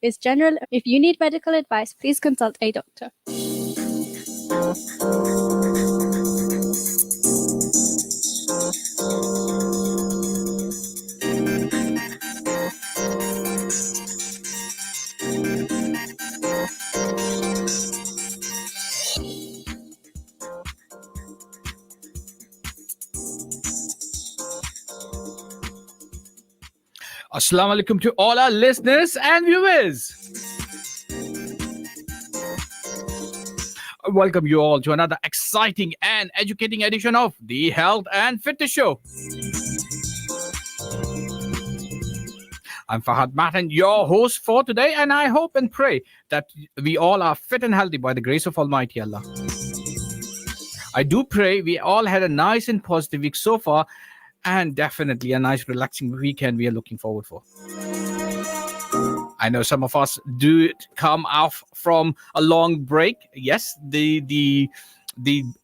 is general. If you need medical advice, please consult a doctor. Assalamu alaikum to all our listeners and viewers. I welcome you all to another exciting and educating edition of the Health and Fitness Show. I'm Fahad Matan, your host for today, and I hope and pray that we all are fit and healthy by the grace of Almighty Allah. I do pray we all had a nice and positive week so far, and definitely a nice relaxing weekend we are looking forward for. I know some of us do come off from a long break. Yes, the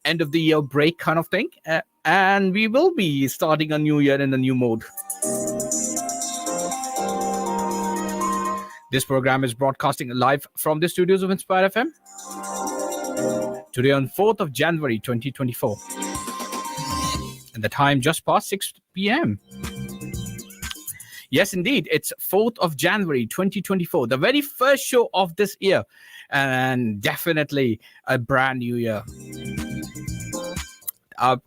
end of the year break kind of thing. And we will be starting a new year in a new mode. This program is broadcasting live from the studios of Inspire FM. Today on 4th of January 2024. And the time just past 6 p.m. Yes, indeed. It's 4th of January 2024, the very first show of this year, and definitely a brand new year. Our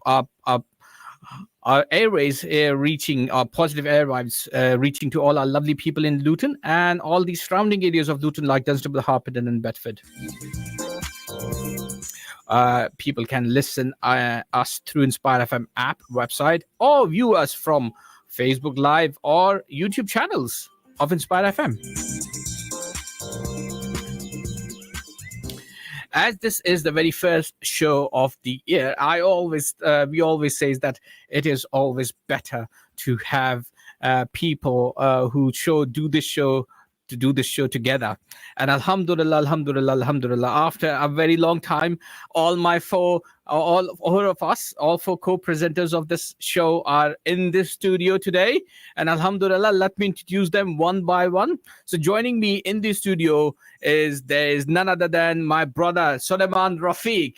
airways reaching, our positive airwaves reaching to all our lovely people in Luton and all the surrounding areas of Luton like Dunstable, Harpenden and Bedford. People can listen us through Inspire FM app, website, or view us from Facebook Live or YouTube channels of Inspire FM. As this is the very first show of the year, we always say that it is always better to have people who do this show together. And alhamdulillah, after a very long time, all four co-presenters of this show are in this studio today. And alhamdulillah, let me introduce them one by one. So joining me in the studio is none other than my brother Suliman Rafiq.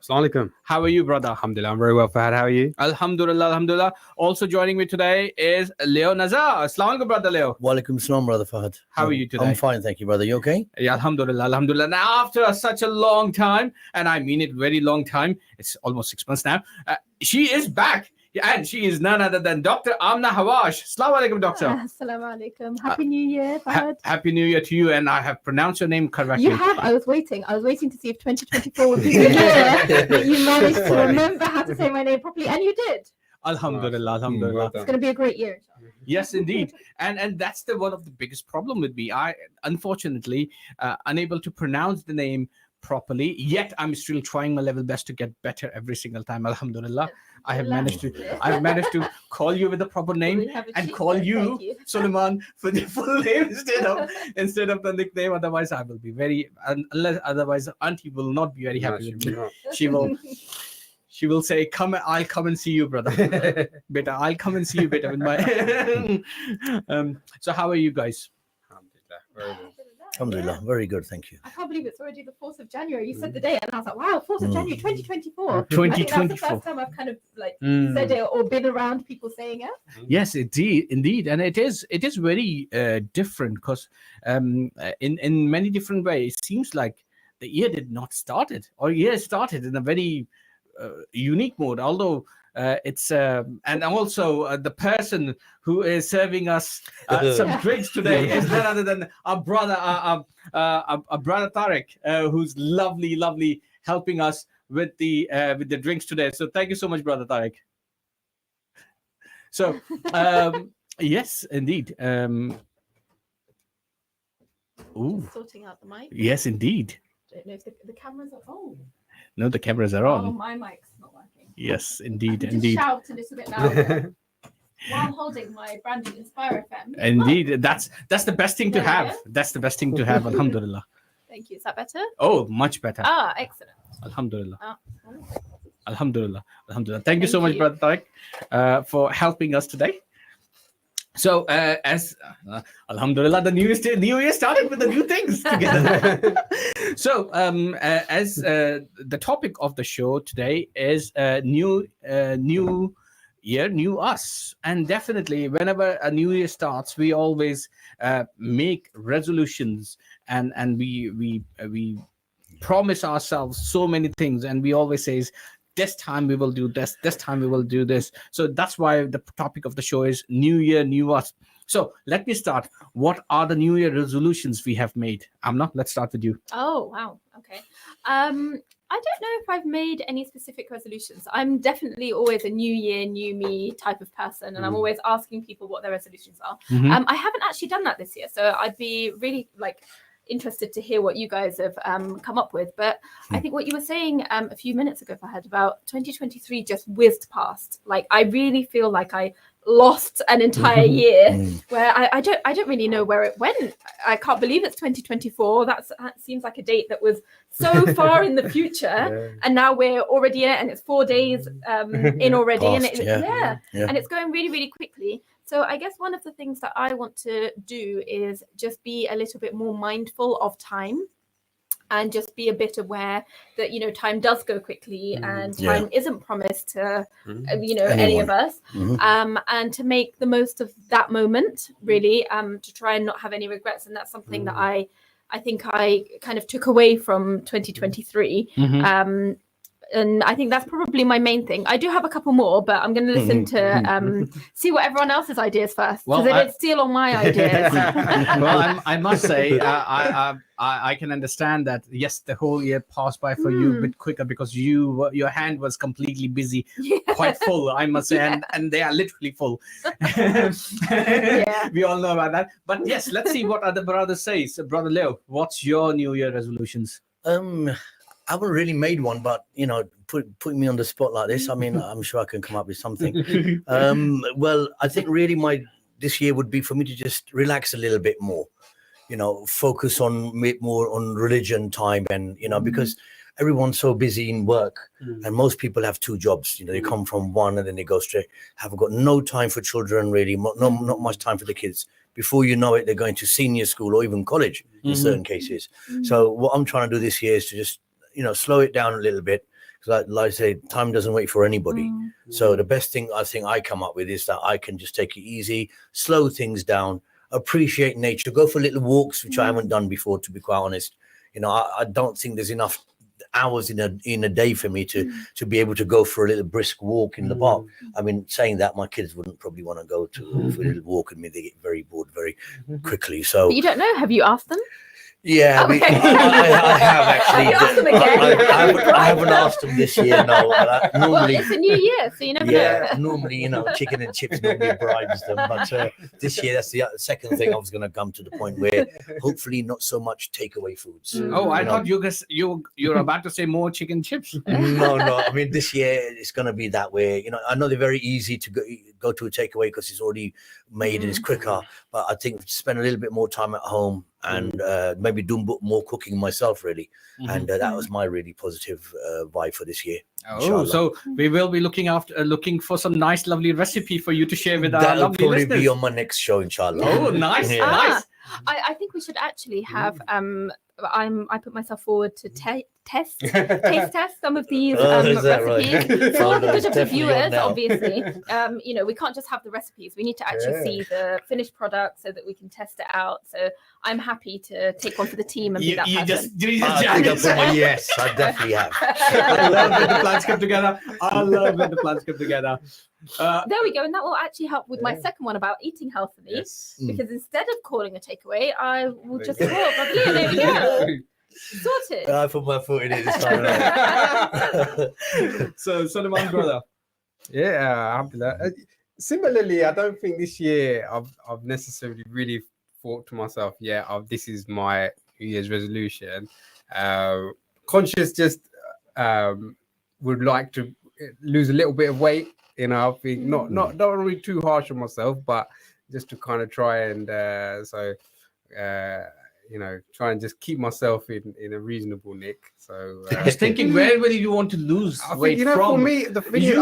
Assalamu alaikum. How are you, brother? Alhamdulillah, I'm very well, Fahad. How are you? Alhamdulillah. Also joining me today is Leo Nazar. Assalamu alaikum, brother Leo. Walaikum salam, brother Fahad. How are you today? I'm fine, thank you, brother. You okay? Yeah, alhamdulillah. Now, after such a long time, and I mean it very long time, it's almost 6 months now, she is back. And she is none other than Dr. Amina Hawash. Assalamu alaikum, doctor. Assalamu alaikum. Happy New Year, Fahad. Happy New Year to you, and I have pronounced your name correctly. You have. I was waiting to see if 2024 would be the year that you managed to remember how to say my name properly, and you did. Alhamdulillah. It's going to be a great year. Yes, indeed. And that's one of the biggest problem with me. I, unfortunately, unable to pronounce the name properly, yet I'm still trying my level best to get better every single time. Alhamdulillah. I've managed to call you with the proper name and call you Suliman for the full name instead of the nickname. Otherwise, I will be otherwise Auntie will not be very happy with me. She will say, I'll come and see you, brother. Beta, I'll come and see you, beta, with my so how are you guys? Alhamdulillah, very well. Alhamdulillah, very good, thank you. I can't believe it's already the 4th of January. You said the day, and I was like, wow, 4th of January 2024. 2024. I think that's the first time I've kind of said it or been around people saying it. Yes, indeed. And it is very different because in many different ways, it seems like the year did not started, or year started in a very unique mode, although it's and also the person who is serving us some drinks today is none other than our brother Tariq, who's lovely helping us with the drinks today. So thank you so much, brother Tariq. So yes, indeed. Sorting out the mic. Yes, indeed. I don't know if the cameras are on. No, the cameras are on. Oh, my mic's not working. Yes, indeed. Just shout a little bit louder while I'm holding my branded Inspire FM. Indeed, that's the best thing to have. That's the best thing to have. Alhamdulillah. Thank you. Is that better? Oh, much better. Excellent. Alhamdulillah. Alhamdulillah. Thank you so much, brother Tariq, for helping us today. So, Alhamdulillah, the new year started with the new things together. So, as the topic of the show today is new year, new us, and definitely, whenever a new year starts, we always make resolutions, and we promise ourselves so many things, and we always say, this time we will do this time we will do this. So that's why the topic of the show is new year, new us. So let me start. What are the new year resolutions we have made? Amna, let's start with you. Oh, wow. Okay. I don't know if I've made any specific resolutions. I'm definitely always a new year, new me type of person, and I'm always asking people what their resolutions are. Mhm. I haven't actually done that this year, so I'd be really interested to hear what you guys have come up with. But I think what you were saying a few minutes ago, Fahad, about 2023 just whizzed past. Like, I really feel like I lost an entire year where I don't really know where it went. I can't believe it's 2024. That seems like a date that was so far in the future, and now we're already in it, and it's 4 days in already. Past, and yeah. and it's going really, really quickly. So I guess one of the things that I want to do is just be a little bit more mindful of time, and just be a bit aware that, you know, time does go quickly, and time isn't promised to, you know, any of us. And to make the most of that moment, really, to try and not have any regrets. And that's something that I think I kind of took away from 2023. And I think that's probably my main thing. I do have a couple more, but I'm going to listen to see what everyone else's ideas first, because they didn't steal all my ideas. Well, I must say, I can understand that. Yes, the whole year passed by for you a bit quicker because your hand was completely busy, quite full, I must say, and they are literally full. We all know about that. But yes, let's see what other brothers say. So, Brother Leo, what's your New Year resolutions? I haven't really made one, but you know, putting me on the spot like this, I mean, I'm sure I can come up with something. Well, I think really this year would be for me to just relax a little bit more, you know, focus on more on religion time, and you know, because everyone's so busy in work, and most people have 2 jobs. You know, they come from one and then they go straight. Have got no time for children, really, not much time for the kids. Before you know it, they're going to senior school or even college in certain cases. So what I'm trying to do this year is to just, you know, slow it down a little bit, because like I say, time doesn't wait for anybody. So the best thing I think I come up with is that I can just take it easy, slow things down, appreciate nature, go for little walks, which I haven't done before, to be quite honest. You know, I don't think there's enough hours in a day for me to be able to go for a little brisk walk in the park. I mean, saying that, my kids wouldn't probably want to go for a little walk with me. They get very bored very quickly. So But you don't know. Have you asked them? yeah, Okay. I have actually. Have you asked them again? I haven't asked them this year. No, Well, normally. it's a new year, so you never know. Normally, you know, chicken and chips normally bribes them. But this year, that's the second thing I was going to come to the point where hopefully not so much takeaway foods. Oh, I thought you're about to say more chicken chips. No. I mean, this year it's going to be that way. You know, I know they're very easy to go to a takeaway because it's already made and it's quicker. But I think spend a little bit more time at home and maybe do more cooking myself, really. And that was my really positive vibe for this year. Oh, Inshallah. so we will be looking for some nice, lovely recipe for you to share with our That'll lovely probably listeners. be on my next show, inshallah. Oh, nice, Yeah. nice. I think we should actually have I put myself forward to taste test some of these Is that recipes right? for the good of the Definitely on viewers. now. Obviously, you know, we can't just have the recipes. We need to actually see the finished product so that we can test it out. So I'm happy to take one for the team and be that person. I think I put my yes, I definitely have. I love when the plans come together. I love when the plans come together. There we go, and that will actually help with my second one about eating healthily. Yes. Because instead of calling a takeaway, I will just call. There we go. Sorted. I put my foot in it this time around. So, Suliman, brother. Yeah, alhamdulillah. Similarly, I don't think this year I've necessarily really thought to myself, this is my New Year's resolution. Conscious just would like to lose a little bit of weight. You know, I think not don't want to be too harsh on myself, but just to kind of try and try and just keep myself in a reasonable nick. So I was thinking, where will you want to lose I think, weight from? for me, the thing is,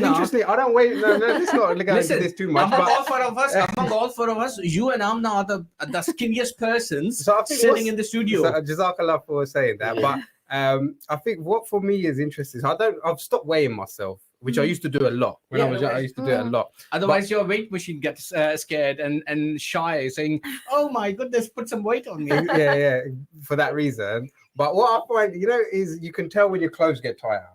interestingly, I don't wait. No, let's not go into this too much. Among But all four of us, you and Amna are the skinniest persons So I think sitting in the studio. So, Jazakallah for saying that. But I think what for me is interesting. I've stopped weighing myself, which I used to do a lot when I was young. I used to do it a lot. Otherwise, your weight machine gets scared and shy, saying, "Oh my goodness, put some weight on me." yeah, for that reason. But what I find, is you can tell when your clothes get tighter.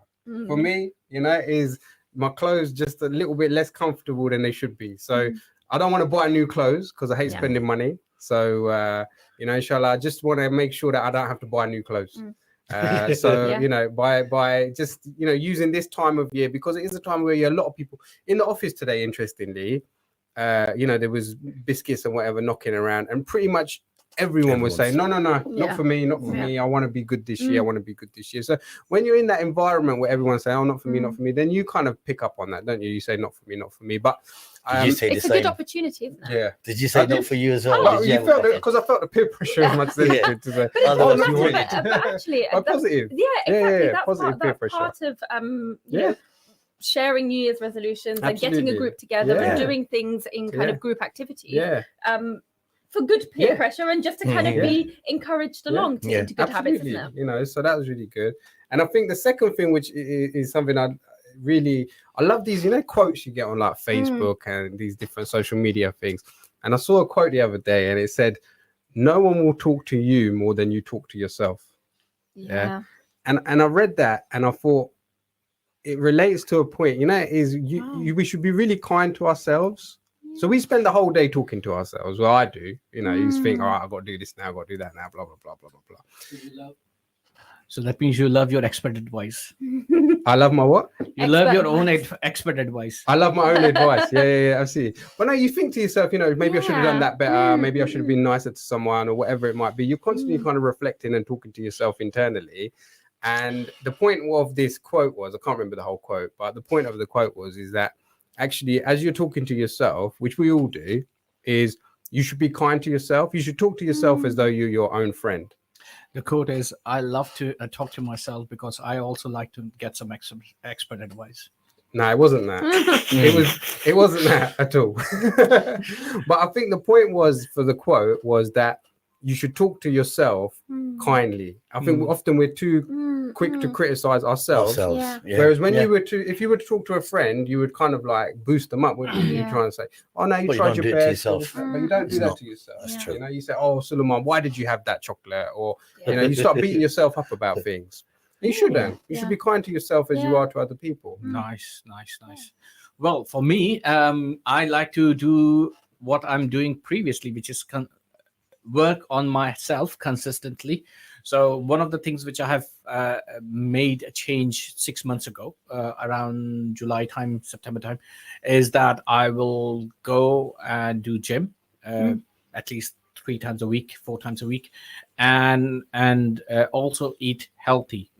For me, is my clothes just a little bit less comfortable than they should be. So I don't want to buy new clothes because I hate spending money. So inshallah, I just want to make sure that I don't have to buy new clothes. By just using this time of year, because it is a time where a lot of people in the office today, interestingly, there was biscuits and whatever knocking around, and pretty much everyone was saying no, not for me, I want to be good this year, I want to be good this year. So when you're in that environment where everyone's saying, oh, not for me, then you kind of pick up on that, don't you? You say not for me. But did you say it's the a same? good opportunity, isn't it? Yeah. Did you say not for you as well? Well, you felt it because I felt the peer pressure as much as anything to say. Otherwise not you for wouldn't. me. But actually, Positive. Yeah, exactly. Yeah, That's positive peer pressure. part of you know, sharing New Year's resolutions and getting a Absolutely. group together and Yeah. doing things in kind of group activities. Yeah. For good peer Yeah. pressure and just to kind of be encouraged along to into good habits, isn't it? So that was really good. And I think the second thing, which is something I love these, quotes you get on like Facebook and these different social media things. And I saw a quote the other day and it said, no one will talk to you more than you talk to yourself. Yeah. And I read that and I thought it relates to a point, we should be really kind to ourselves. So we spend the whole day talking to ourselves. Well, I do. You think, all right, I've got to do this now, I've got to do that now, blah, blah, blah, blah, blah, blah. So that means you love your expert advice. I love my what? You love your own expert advice. I love my own advice. Yeah, I see. But no, you think to yourself, maybe I should have done that better. Maybe I should have been nicer to someone or whatever it might be. You're constantly kind of reflecting and talking to yourself internally. And the point of this quote was, I can't remember the whole quote, but the point of the quote is that actually, as you're talking to yourself, which we all do, is you should be kind to yourself. You should talk to yourself as though you're your own friend. The quote is, I love to talk to myself because I also like to get some expert advice. No, it wasn't that. It wasn't that at all. But I think the point for the quote was that you should talk to yourself kindly. I think often we're too quick to criticize ourselves. Whereas when if you were to talk to a friend, you would kind of like boost them up, wouldn't you? You try and say, oh no, you tried your best. But you don't do that to yourself. That's true. You say, oh, Suliman, why did you have that chocolate? Or you start beating yourself up about things. You shouldn't. You should be kind to yourself as you are to other people. Nice. Well, for me, I like to do what I'm doing previously, which is work on myself consistently. So one of the things which I have made a change 6 months ago, around July time, September time, is that I will go and do gym at least 3 times a week, 4 times a week, and also eat healthy.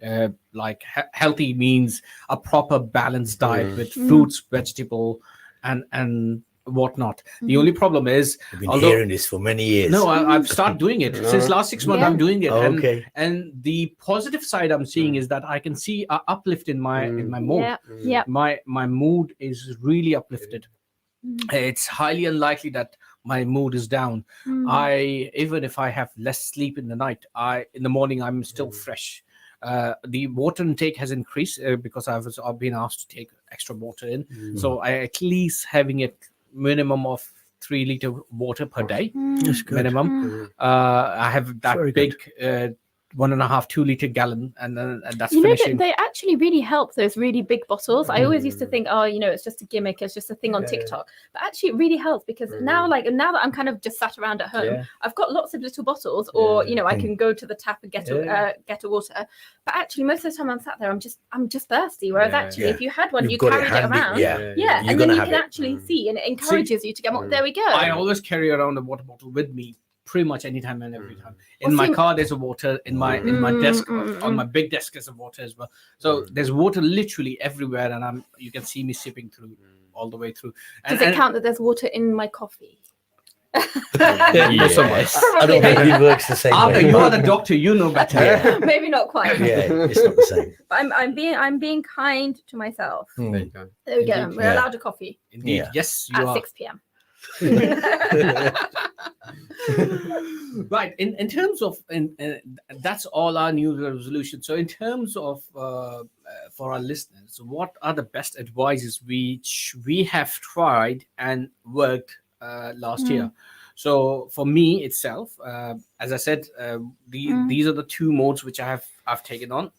Healthy means a proper balanced diet with fruits, vegetable, and whatnot. The only problem is, I've been hearing this for many years. No, I've started doing it since last 6 months. I'm doing it, and the positive side I'm seeing is that I can see an uplift in my mood. My mood is really uplifted. It's highly unlikely that my mood is down. Even if I have less sleep in the night, in the morning I'm still fresh. The water intake has increased because I've been asked to take extra water in. So I at least having it minimum of 3 liter water per day. Minimum. I have that very big 1.5, 2 liter gallon, and that's finishing. They actually really help, those really big bottles. I always used to think, it's just a gimmick, it's just a thing on TikTok, but actually it really helps because now that I'm kind of just sat around at home, I've got lots of little bottles, or I can go to the tap and get a water. But actually, most of the time I'm sat there, I'm just thirsty. Whereas actually, if you had one, you carried it around, and then you can actually see, and it encourages you to get more. There we go. I always carry around a water bottle with me, pretty much anytime and every time. In my car, there's a water. In my desk, on my big desk, there's a water as well. So there's water literally everywhere, and you can see me sipping through all the way through. Does it count that there's water in my coffee? Thank you so much. I don't think it works the same Alka, way. you are the doctor, you know better. Yeah. Maybe not quite. Yeah, it's not the same. But I'm being kind to myself. There Mm. you go. There we go. Indeed. We're Yeah. allowed a coffee Indeed, Yeah. yes, you at are. 6 p.m. Right. In terms of, that's all our new resolution. So in terms of for our listeners, what are the best advices which we have tried and worked last year? So for me itself, as I said, these are the two modes which I've taken on: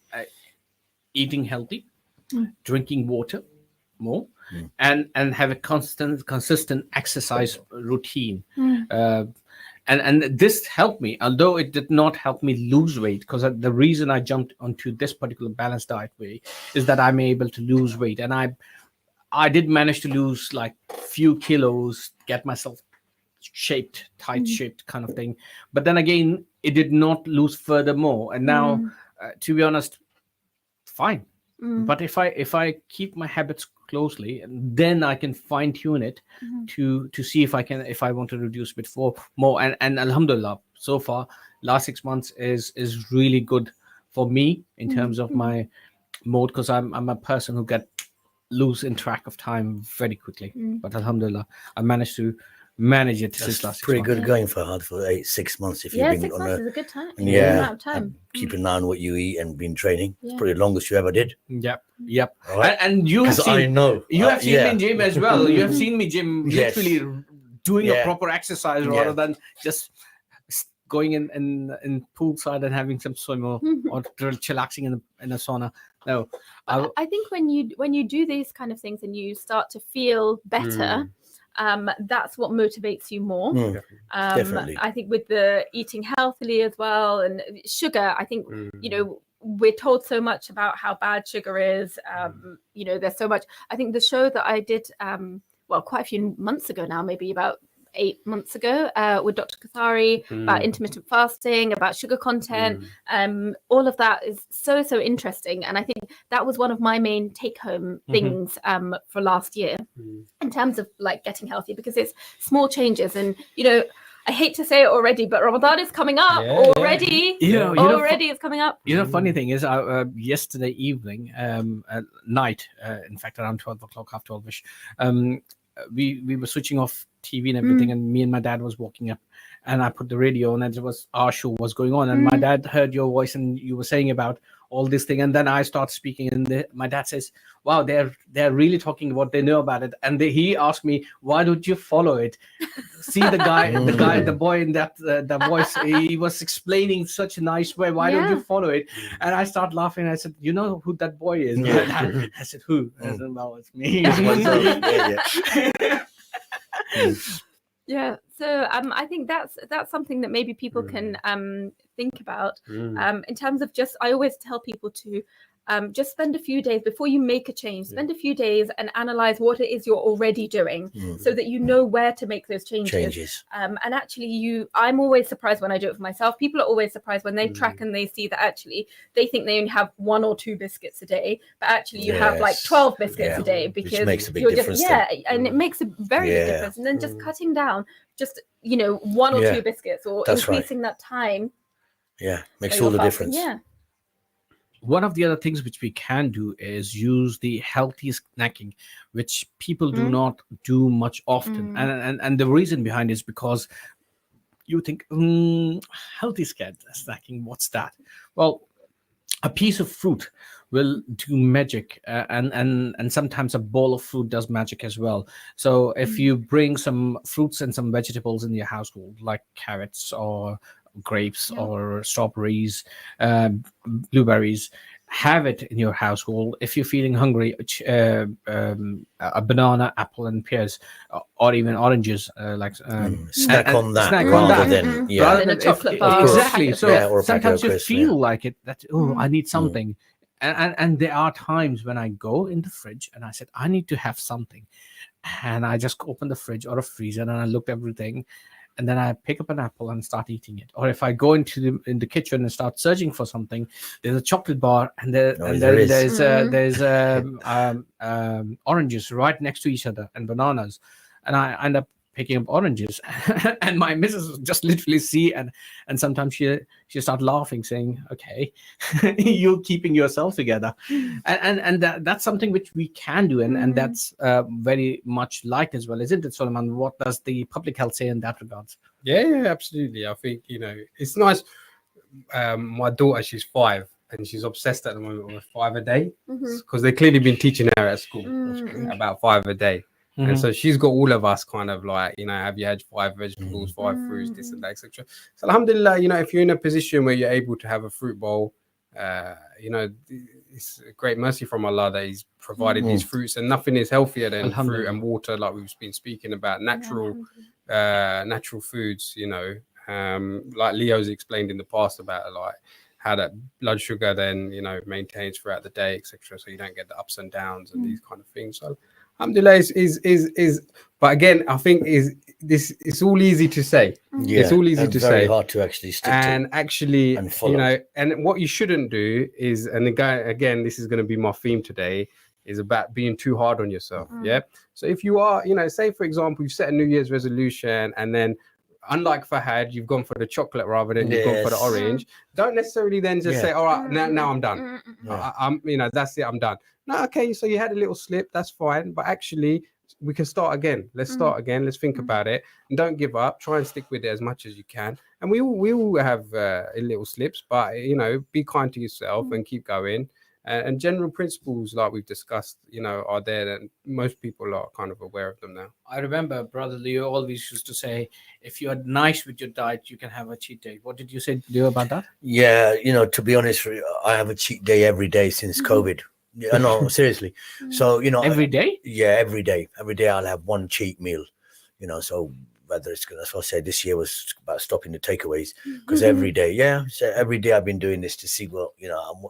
eating healthy, drinking water more, and have a consistent exercise routine. And this helped me, although it did not help me lose weight, because the reason I jumped onto this particular balanced diet way is that I'm able to lose weight, and I did manage to lose like few kilos, get myself shaped, tight shaped kind of thing. But then again, it did not lose furthermore, and now to be honest, fine. But if I keep my habits closely, then I can fine tune it to see if I want to reduce a bit more. And alhamdulillah, so far last 6 months is really good for me in terms of my mode, because I'm a person who lose in track of time very quickly. But alhamdulillah, I managed to manage it since last 6 Pretty months. good going, Fahad, for 6 months. If Yeah, you've been 6 on months a is a good time. yeah, Amount of time. keeping an eye on what you eat and been training. Yeah. It's probably the longest you ever did. Yep. All right. And you have 'Cause I seen know. you have seen me in gym as well. You have seen me gym Yes. literally doing a Yeah. proper exercise Yeah. rather than just going in poolside and having some swim or chillaxing in a sauna. No, I think when you do these kind of things and you start to feel better, that's what motivates you more. Definitely. I think with the eating healthily as well, and sugar, I think we're told so much about how bad sugar is. There's so much. I think the show that I did, quite a few months ago now, maybe about 8 months ago, with Dr. Kathari, about intermittent fasting, about sugar content. All of that is so interesting, and I think that was one of my main take-home things for last year in terms of like getting healthy, because it's small changes. And I hate to say it already, but Ramadan is coming up already. It's coming up. Funny thing is, yesterday evening, at night, in fact, around 12 o'clock, half 12ish, we were switching off TV and everything, and me and my dad was walking up, and I put the radio on, and it was our show was going on, and my dad heard your voice, and you were saying about all this thing, and then I start speaking, and my dad says, "Wow, they're really talking about, they know about it," and he asked me, "Why don't you follow it?" See the boy in that voice, he was explaining such a nice way. Why don't you follow it? And I start laughing. I said, "You know who that boy is?" I said, "Who?" I said, "Well, it's me." Yeah, so I think that's something that maybe people can think about in terms of I always tell people to just spend a few days before you make a change. Spend a few days and analyze what it is you're already doing, so that you know where to make those changes. And actually, I'm always surprised when I do it for myself. People are always surprised when they track and they see that actually they think they only have 1 or 2 biscuits a day, but actually you have like 12 biscuits a day, because which makes a big you're difference. and it makes a very big difference. And then just cutting down, just 1 or 2 biscuits, or increasing that time. Yeah, makes that all you're the fasting. difference. Yeah. One of the other things which we can do is use the healthy snacking, which people do not do much often. And the reason behind it is because you think, healthy snacking, what's that? Well, a piece of fruit will do magic, and sometimes a bowl of fruit does magic as well. So if you bring some fruits and some vegetables in your household, like carrots or grapes or strawberries, blueberries, have it in your household. If you're feeling hungry, a banana, apple, and pears, or even oranges, Snack on that snack on rather that. than Rather than a chocolate bar. Exactly. So or a sometimes you crisp, feel like it, that I need something, and there are times when I go in the fridge and I said I need to have something, and I just open the fridge or a freezer and I look at everything, and then I pick up an apple and start eating it. Or if I go into the kitchen and start searching for something, there's a chocolate bar, and there's oranges right next to each other, and bananas, and I end up picking up oranges, and my missus would just literally see, and sometimes she start laughing, saying, "Okay, you're keeping yourself together," and that's something which we can do, and that's very much liked as well, isn't it, Suliman? What does the public health say in that regards? Yeah, absolutely. I think, it's nice. My daughter, she's 5, and she's obsessed at the moment with 5 a day, because they've clearly been teaching her at school about 5 a day. And so she's got all of us kind of like, have you had 5 vegetables, 5 fruits, this and that, etc. So alhamdulillah, if you're in a position where you're able to have a fruit bowl, it's a great mercy from Allah that He's provided these fruits, and nothing is healthier than fruit and water, like we've been speaking about, natural foods, like Leo's explained in the past about like how that blood sugar then maintains throughout the day, etc. So you don't get the ups and downs and these kind of things. So alhamdulillah is but again, I think it's all easy to say. It's all easy to very say, hard to actually stick and to actually and follow. And what you shouldn't do is, and again, this is going to be my theme today, is about being too hard on yourself. Yeah. So if you are, say for example, you've set a New Year's resolution, and then unlike Fahad, you've gone for the chocolate rather than you've gone for the orange. Don't necessarily then just say, all right, now I'm done. I'm that's it, I'm done. No, okay, so you had a little slip, that's fine, but actually we can start again. Let's start again. Let's think about it, and don't give up. Try and stick with it as much as you can. And we all have little slips, but be kind to yourself and keep going. And general principles, like we've discussed, are there, and most people are kind of aware of them now. I remember Brother Leo always used to say, if you're nice with your diet, you can have a cheat day. What did you say, Leo, about that? Yeah, to be honest, I have a cheat day every day since COVID. Yeah, no, seriously. So, Every day? Yeah, every day. Every day I'll have one cheat meal, so whether it's good, that's what I said, this year was about stopping the takeaways, because every day, so every day I've been doing this to see what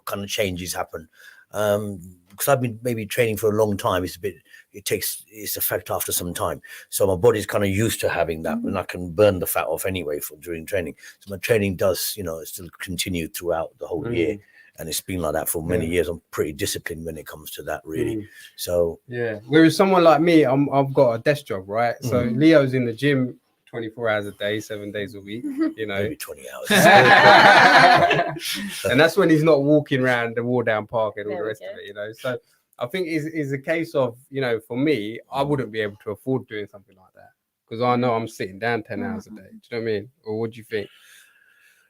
kind of changes happen. Because I've been maybe training for a long time, it takes its effect after some time. So my body's kind of used to having that, and I can burn the fat off anyway during training. So my training does, still continue throughout the whole year. And it's been like that for many years. I'm pretty disciplined when it comes to that, really. So whereas someone like me, I've got a desk job, right? So Leo's in the gym 24 hours a day, 7 days a week. maybe 20 hours. And that's when he's not walking around the Wardown Park and all the rest of it. So I think it's a case of, for me, I wouldn't be able to afford doing something like that, because I know I'm sitting down 10 hours a day. Do you know what I mean? Or what do you think?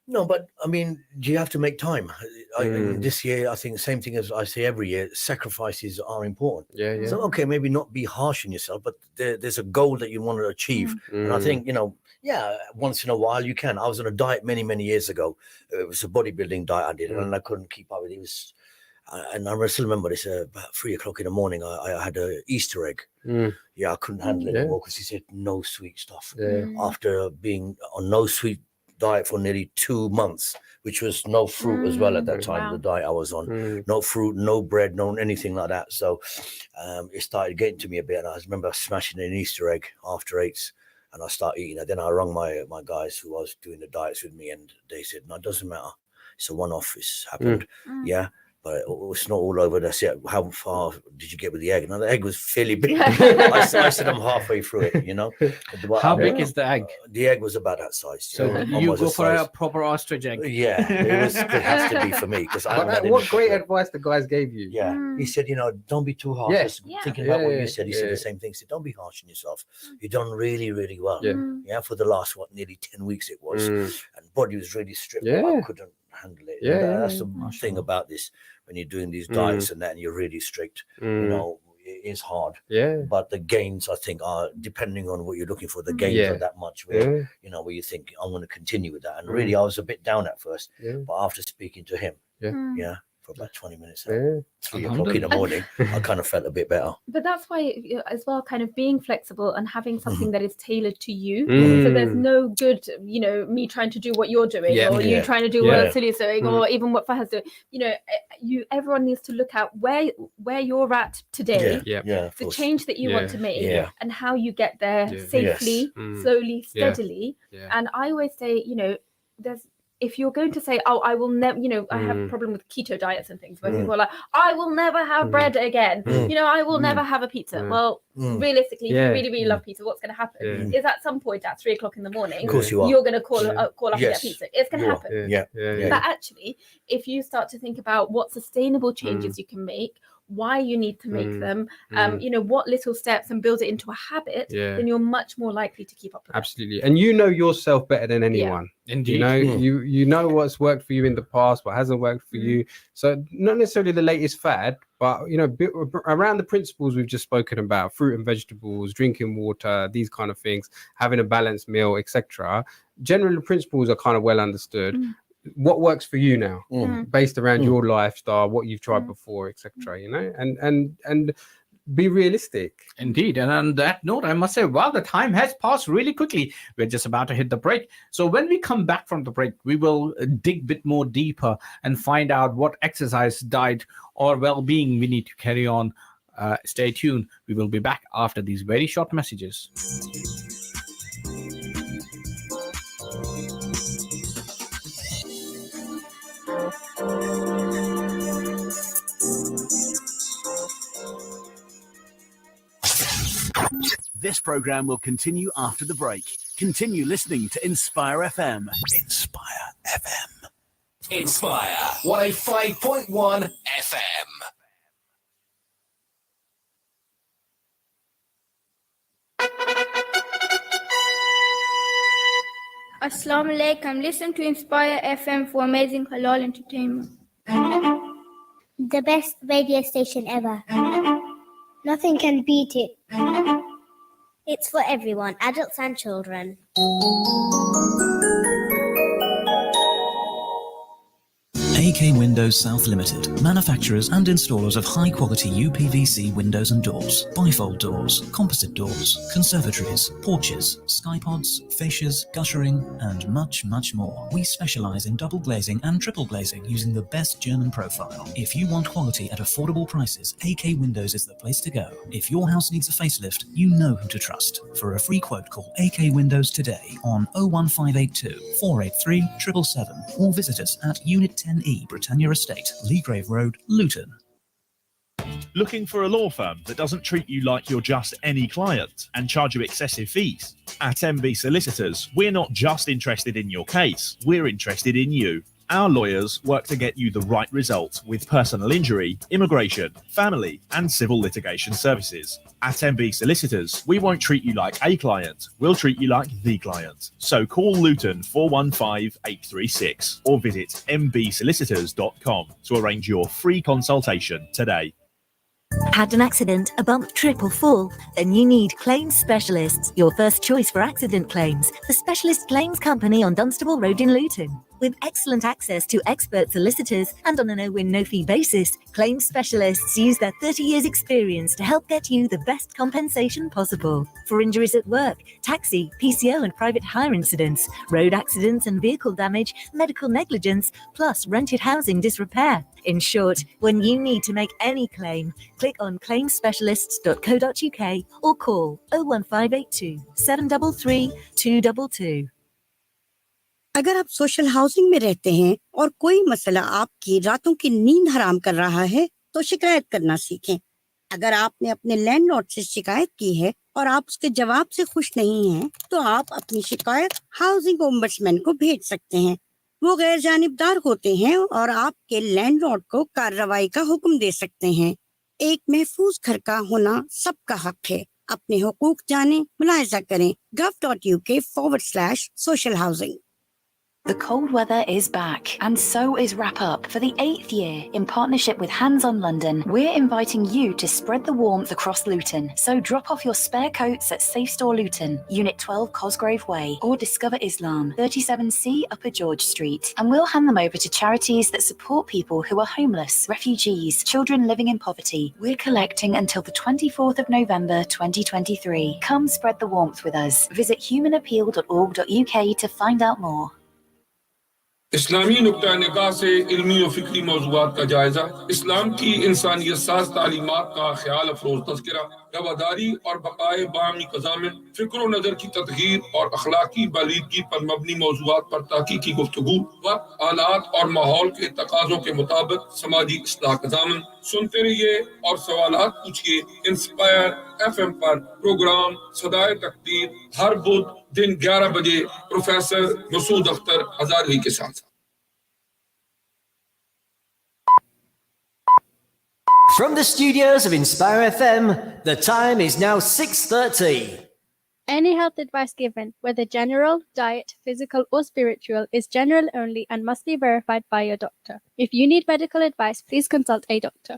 No, but I mean, do you have to make time? This year, I think the same thing as I say every year, sacrifices are important. Yeah. So, okay, maybe not be harsh on yourself, but there's a goal that you want to achieve. And I think, once in a while you can. I was on a diet many, many years ago. It was a bodybuilding diet I did, and I couldn't keep up with it. And I still remember this, about 3 o'clock in the morning, I had an Easter egg. Yeah, I couldn't handle it anymore, because he said no sweet stuff. After being on no sweet diet for nearly 2 months, which was no fruit as well at that time. The diet I was on, no fruit, no bread, no anything like that. So it started getting to me a bit, and I remember smashing an Easter egg after 8, and I started eating it. Then I rang my guys who was doing the diets with me, and they said, no, it doesn't matter, it's a one-off, it's happened. But it's not all over. That's it. How far did you get with the egg? Now the egg was fairly big. I said I'm halfway through it. How big is the egg? The egg was about that size. So you go for a proper ostrich egg. Yeah, it has to be for me, because what great advice the guys gave you. He said, don't be too harsh. Just thinking about what you said, he said the same thing. He said, don't be harsh on yourself. You've done really, really well. For the last nearly 10 weeks it was, and body was really stripped. I couldn't handle it. That's the thing about this. When you're doing these diets and that, and you're really strict, it is hard. But the gains, I think, are depending on what you're looking for. The gains are that much where where you think I'm going to continue with that. And really, I was a bit down at first, but after speaking to him, for about 20 minutes, 3 o'clock in the morning, I kind of felt a bit better. But that's why, as well, kind of being flexible and having something that is tailored to you. So there's no good, me trying to do what you're doing, or you trying to do what Suli's doing, or even what Fahad's doing. Everyone needs to look at where you're at today, the change that you want to make, and how you get there safely, slowly, steadily. And I always say, if you're going to say, oh, I will never, you know, I have a problem with keto diets and things where people are like, I will never have bread again. You know, I will never have a pizza. Well, realistically, if you really, really love pizza, what's going to happen is at some point at 3 o'clock in the morning, Of course you are. you're going to call up and get pizza. It's going to happen. Yeah. But actually, if you start to think about what sustainable changes you can make, why you need to make them, you know, what little steps, and build it into a habit, then you're much more likely to keep up with Absolutely. And you know yourself better than anyone. Indeed. You know, you know what's worked for you in the past, what hasn't worked for you. So not necessarily the latest fad, but you know, around the principles we've just spoken about, fruit and vegetables, drinking water, these kind of things, having a balanced meal, etc. Generally, the principles are kind of well understood. What works for you now, based around your lifestyle, what you've tried before, etc. You know, and be realistic. Indeed. And on that note, I must say, wow, the time has passed really quickly. We're just about to hit the break. So when we come back from the break, we will dig a bit more deeper and find out what exercise, diet, or well-being we need to carry on. Stay tuned. We will be back after these very short messages. This program will continue after the break. Continue listening to Inspire FM. Inspire FM. Inspire 105.1 FM. Assalamu alaikum. Listen to Inspire FM for amazing halal entertainment. The best radio station ever. Nothing can beat it. It's for everyone, adults and children. AK Windows South Limited, manufacturers and installers of high-quality UPVC windows and doors, bifold doors, composite doors, conservatories, porches, skypods, fascias, guttering, and much, much more. We specialize in double glazing and triple glazing using the best German profile. If you want quality at affordable prices, AK Windows is the place to go. If your house needs a facelift, you know who to trust. For a free quote, call AK Windows today on 01582 483 777 or visit us at Unit 10E, Britannia Estate, Leagrave Road, Luton. Looking for a law firm that doesn't treat you like you're just any client and charge you excessive fees? At MB Solicitors, we're not just interested in your case, we're interested in you. Our lawyers work to get you the right result with personal injury, immigration, family, and civil litigation services. At MB Solicitors, we won't treat you like a client, we'll treat you like the client. So call Luton 415-836 or visit mbsolicitors.com to arrange your free consultation today. Had an accident, a bump, trip or fall? Then you need Claims Specialists, your first choice for accident claims. The Specialist Claims Company on Dunstable Road in Luton. With excellent access to expert solicitors and on a no-win, no-fee basis, Claims Specialists use their 30 years' experience to help get you the best compensation possible. For injuries at work, taxi, PCO and private hire incidents, road accidents and vehicle damage, medical negligence, plus rented housing disrepair. In short, when you need to make any claim, click on claimspecialists.co.uk or call 01582 733 222. अगर आप social housing में रहते हैं और कोई मसला आपकी रातों की नींद हराम कर रहा है तो शिकायत करना सीखें। अगर आपने अपने लैंडलॉर्ड से शिकायत की है और आप उसके जवाब से खुश नहीं हैं तो आप अपनी शिकायत हाउसिंग ओम्बड्समैन को भेज सकते हैं। वो गैर जानिबदार होते हैं और आपके लैंडलॉर्ड को कार्रवाई का हुक्म दे सकते हैं। एक महफूज घर का होना सबका हक है। अपने हुकूक जानें, मुलाहिजा करें gov.uk/social housing। The cold weather is back, and so is Wrap Up. For the 8th year, in partnership with Hands on London, we're inviting you to spread the warmth across Luton. So drop off your spare coats at Safe Store Luton, Unit 12 Cosgrove Way, or Discover Islam, 37C Upper George Street. And we'll hand them over to charities that support people who are homeless, refugees, children living in poverty. We're collecting until the 24th of November 2023. Come spread the warmth with us. Visit humanappeal.org.uk to find out more. इस्लामी नुक्ता निगाह से इल्मी और फिक्री मौज़ूआत का जायजा, इस्लाम की इंसानियत साज़ तालीमात का ख्याल अफरोज़ तज़किरा, रवादारी और बक़ाए बामी क़ज़ामिन, फ़िक्र व नज़र की तत्हीर और अखलाकी बालीदगी पर मबनी मौज़ूआत पर ताक़ीकी गुफ्तगू, वक्त, आलात और माहौल के तकाज़ों के मुताबिक समाजी इस्लाह क़ज़ामिन। सुनते रहिए और सवालात पूछिए। इंस्पायर FM पर प्रोग्राम सदाए तकदीर हर बुध दिन 11 बजे प्रोफेसर मसूद अख्तर हजारवी के साथ। From the studios of Inspire FM, the time is now 6:30. Any health advice given, whether general, diet, physical, or spiritual, is general only and must be verified by your doctor. If you need medical advice, please consult a doctor.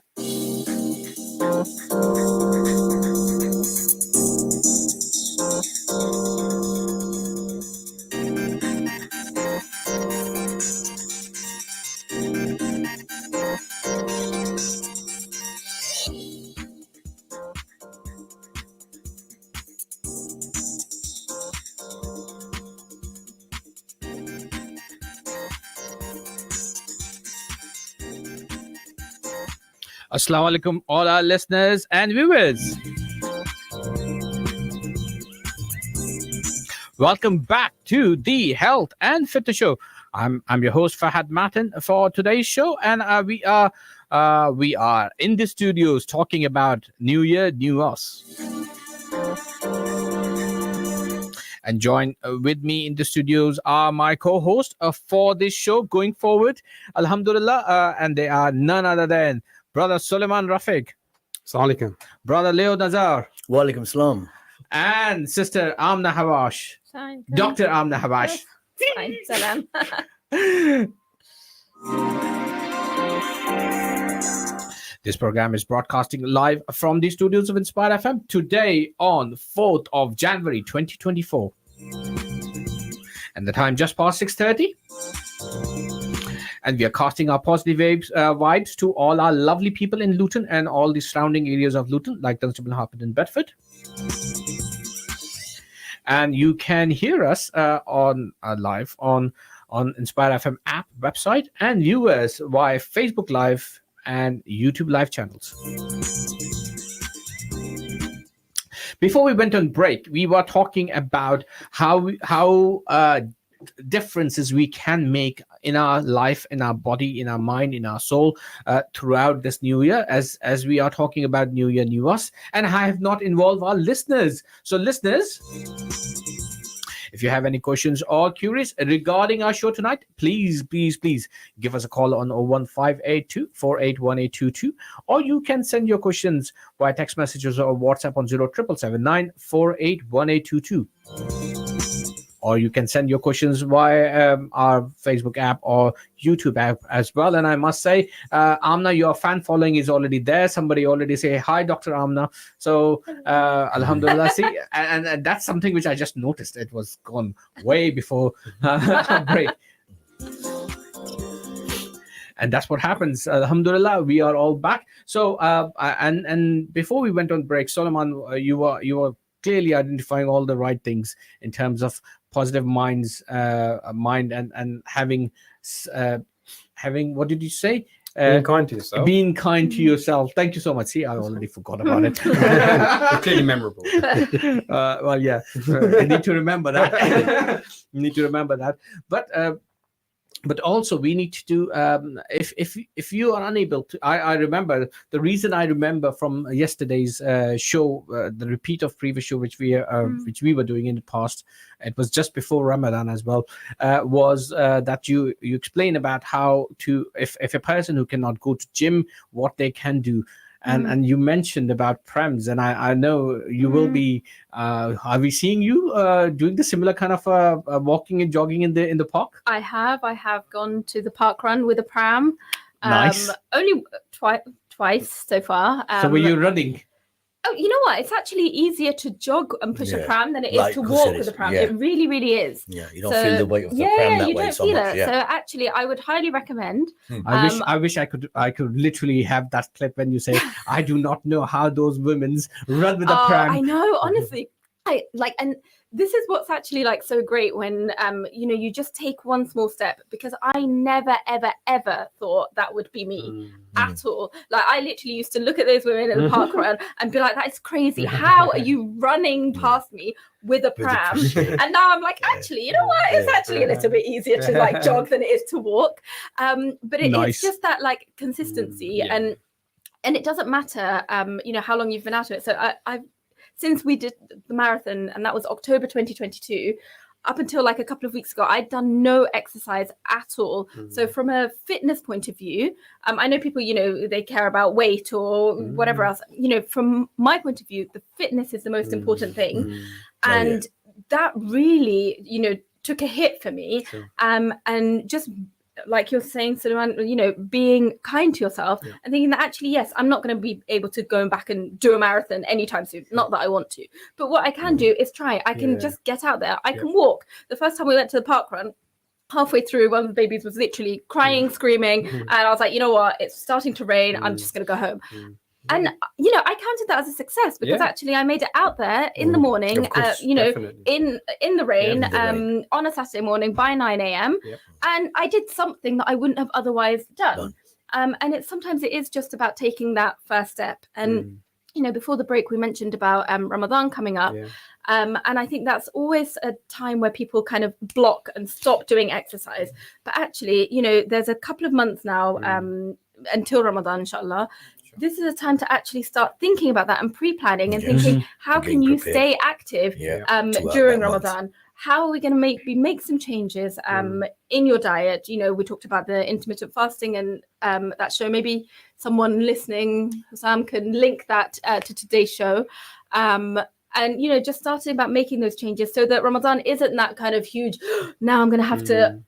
Assalamu alaikum, all our listeners and viewers. Welcome back to the Health and Fitness Show. I'm your host Fahad Matin for today's show, and we are in the studios talking about New Year, New Us. And join with me in the studios are my co-hosts for this show going forward, Alhamdulillah, and they are none other than Brother Suliman Rafiq. Assalamu alaikum. Brother Leo Nazar. Wa alaikum salam. And Sister Amna Hawash. Dr. Amna Hawash. Salam. This program is broadcasting live from the studios of Inspire FM today on 4th of January 2024. And the time just past 6:30. And we are casting our positive vibes to all our lovely people in Luton and all the surrounding areas of Luton, like Dunstable, Harpenden, and Bedford. And you can hear us on live on Inspire FM app, website, and view us via Facebook Live and YouTube Live channels. Before we went on break, we were talking about how differences we can make in our life, in our body, in our mind, in our soul throughout this new year, as we are talking about New Year, New Us, and I have not involved our listeners. So listeners, if you have any questions or queries regarding our show tonight, please give us a call on 01582 481822, or you can send your questions via text messages or WhatsApp on 07779 481822. Or you can send your questions via our Facebook app or YouTube app as well. And I must say, Amna, your fan following is already there. Somebody already say, hi, Dr. Amna. So, Alhamdulillah. See, and that's something which I just noticed. It was gone way before break. And that's what happens. Alhamdulillah, we are all back. So, and before we went on break, Suliman, you were clearly identifying all the right things in terms of positive mind and having what did you say? Being kind to yourself. Being kind to yourself. Thank you so much. See, I already forgot about it. It's clearly memorable. Well, yeah, I need to remember that. But also we need to do if you are unable to. I remember the reason I remember from yesterday's show, the repeat of previous show which we were doing in the past. It was just before Ramadan as well. Was that you explain about how to if a person who cannot go to gym, what they can do. And you mentioned about prems, and I know you will be. Are we seeing you doing the similar kind of walking and jogging in the park? I have gone to the park run with a pram. Nice. Only twice so far. So were you running? Oh, you know what? It's actually easier to jog and push a pram than it is Like, to of course walk it with a is. pram. Yeah. It really, really is. Yeah, you don't feel the weight of the pram that you way don't so feel much. it. Yeah. So actually, I would highly recommend. I wish I could literally have that clip when you say, I do not know how those women run with a pram. I know, honestly. And this is what's actually like so great when you know, you just take one small step, because I never ever thought that would be me at all. Like, I literally used to look at those women in the park run and be like, that is crazy, how are you running past me with a pram? And now I'm like, actually, you know what, it's actually a little bit easier to like jog than it is to walk. But it's just that like consistency, and it doesn't matter you know, how long you've been out of it. So I've since we did the marathon, and that was October 2022, up until like a couple of weeks ago, I'd done no exercise at all. So from a fitness point of view, I know people, you know, they care about weight or whatever else. You know, from my point of view, the fitness is the most important thing. And that really, you know, took a hit for me. And just like you're saying, Suliman, you know, being kind to yourself and thinking that actually, yes, I'm not going to be able to go back and do a marathon anytime soon. Not that I want to, but what I can do is try. I can just get out there. I can walk. The first time we went to the park run, halfway through, one of the babies was literally crying, screaming, and I was like, you know what? It's starting to rain. I'm just going to go home. And you know, I counted that as a success, because actually I made it out there in the morning, you know, in the rain, on a Saturday morning by 9 a.m. And I did something that I wouldn't have otherwise done. And it's sometimes it is just about taking that first step. And you know, before the break, we mentioned about Ramadan coming up. And I think that's always a time where people kind of block and stop doing exercise. But actually, you know, there's a couple of months now until Ramadan, inshallah. This is a time to actually start thinking about that and pre-planning and thinking, how can you stay active during Ramadan? How are we going to make some changes in your diet? You know, we talked about the intermittent fasting and that show. Maybe someone listening, Sam, can link that to today's show. And, you know, just starting about making those changes so that Ramadan isn't that kind of huge, now I'm going to have to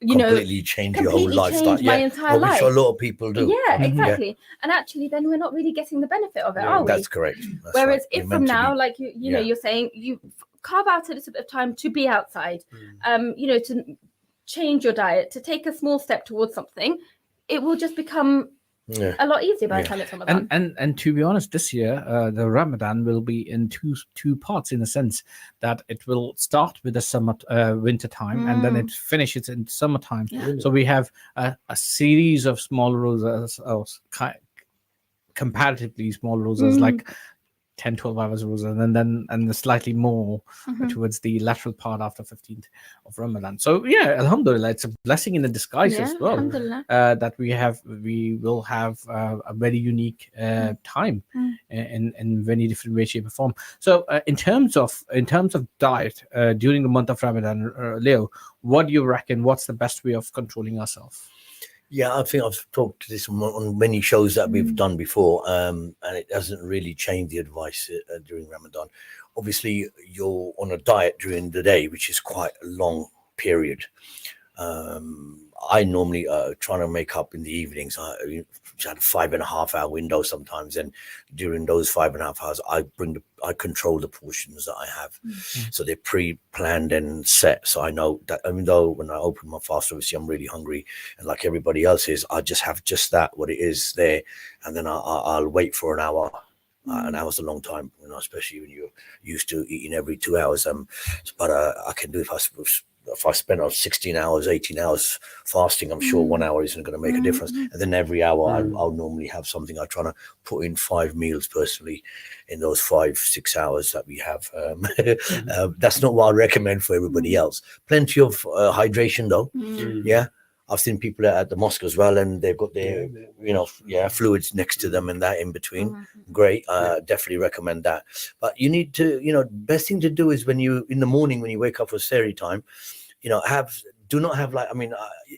completely change your whole lifestyle. My entire life. Which a lot of people do. Yeah, exactly. And actually, then we're not really getting the benefit of it, are we? That's correct. That's Whereas right. if from now, like, you know, you're saying you carve out a little bit of time to be outside, you know, to change your diet, to take a small step towards something, it will just become a lot easier by the time it's Ramadan. And to be honest, this year the Ramadan will be in two parts, in the sense that it will start with the summer winter time, and then it finishes in summertime. So we have a series of small rosas, comparatively small rosas, like 10-12 hours rosa, and then slightly more towards the lateral part after 15th of Ramadan. So yeah, alhamdulillah, it's a blessing in a disguise as well, that we will have a very unique time in many different ways, shape, or form. So in terms of diet during the month of Ramadan, Leo, what do you reckon? What's the best way of controlling ourselves? Yeah, I think I've talked to this on many shows that we've done before, and it doesn't really change the advice during Ramadan. Obviously, you're on a diet during the day, which is quite a long period. I normally try to make up in the evenings. I had a 5.5 hour window sometimes, and during those 5.5 hours, I control the portions that I have. So they're pre-planned and set. So I know that even though when I open my fast, obviously I'm really hungry, and like everybody else is, I just have just that what it is there, and then I'll wait for an hour. An hour's a long time, you know, especially when you're used to eating every 2 hours. But I can do if I spend 16 hours, 18 hours fasting, I'm sure 1 hour isn't going to make a difference. And then every hour I'll normally have something. I try to put in 5 meals personally in those 5-6 hours that we have. That's not what I recommend for everybody else. Plenty of hydration though. Yeah. I've seen people at the mosque as well, and they've got their, fluids next to them and that in between. Great. Definitely recommend that. But you need to, best thing to do is in the morning, when you wake up for Sehri time, do not have